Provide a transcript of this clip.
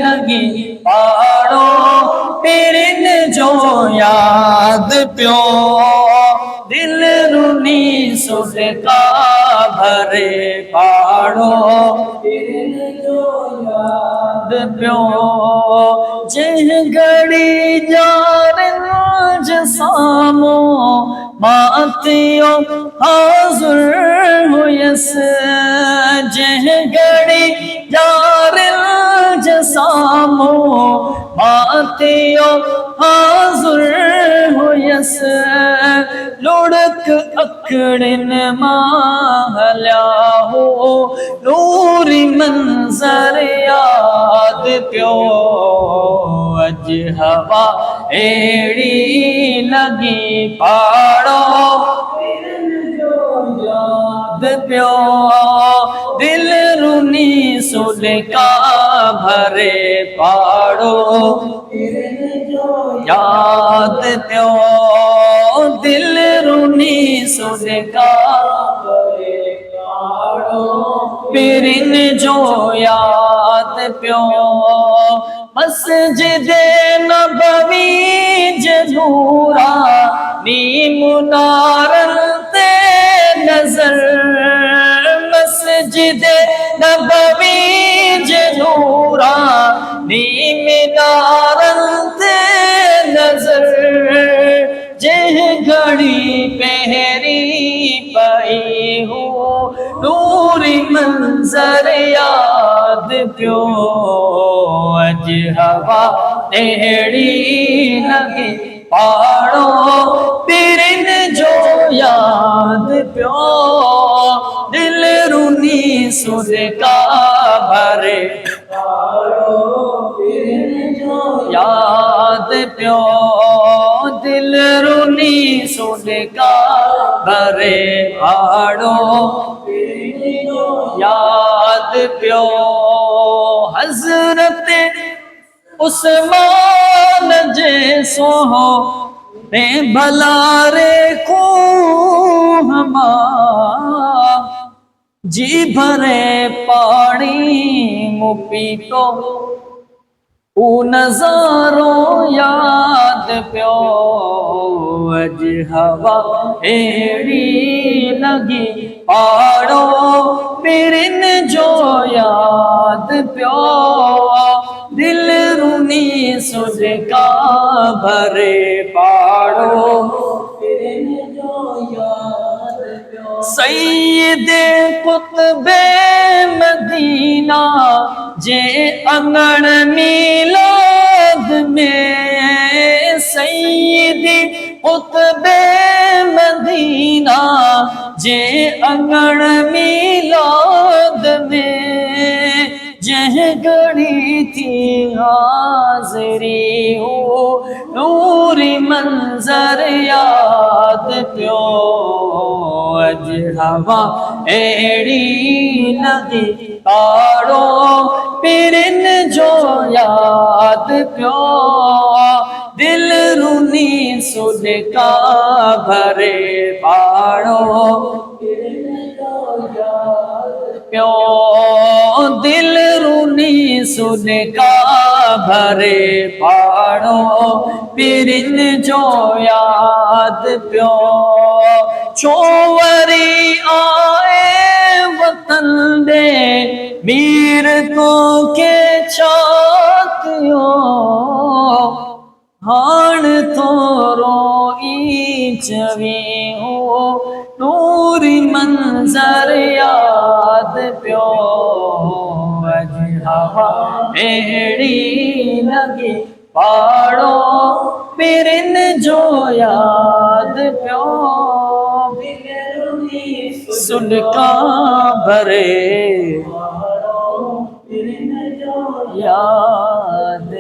लगी पाड़ो पिरन जो याद प्यो दिल रुनी सुटका भरे पाड़ो पिरन जो याद प्यो जिह घड़ी यारन सामो मातियो हाज़ुर हुयस जिह घड़ी यारन सामो मातियो हाज़ुर हुयस लुढ़क अखड़न माहल्या हो नूरी मंजर याद प्यो अज हवा एड़ी लगी पाड़ो याद प्यो दिल रुनी सुलका भरे पाड़ो याद प्यो दिल रुनी सुलका भरे पाड़ो पिरन जो याद प्यो मस्जिद नबवी जरूरा नी मुनारन ते नजर मस्जिद नबवी जरूरा नी मुनारन ते नजर जिह घड़ी पहरी पई हो नूरी मंजर याद प्यो अज हवा एड़ी लगी पाड़ो पिरन जो याद प्यो दिल रुनी सुलका भरे पाड़ो पिरन जो याद प्यो दिल रुनी सुलका भरे पाड़ो पिरन जो याद प्यो हजरत उस्मान जैसो हो ने भलारे को हमा जी भरे पानी मुपी तो ऊ नजारो याद प्यो अज हवा एड़ी लगी पाड़ो पिरन जो याद प्यो दिल रुनी सुलका भरे पाड़ो पिरन जो याद प्यो सैयदे कुतबे मदीना जे अंगण मिलाद में सैयदी कुतबे मदीना जे अंगण मिलाद में जह घड़ी थी हाज़री हो नूरी मंजर याद प्यो अज हवा एड़ी लगी पाड़ो पिरन जो याद प्यो दिल रुनी सुलका भरे पाड़ो प्यो दिल रुनी सुलका भरे पाड़ो पिरन जो याद प्यो चोवरी आए वतन दे मीर को के छातियो हाण थोरो ई चवी हो नूरी मंजर याद प्यो अज हवा एड़ी लगी पाड़ो पिरन जो याद प्यो सुलका भरे याद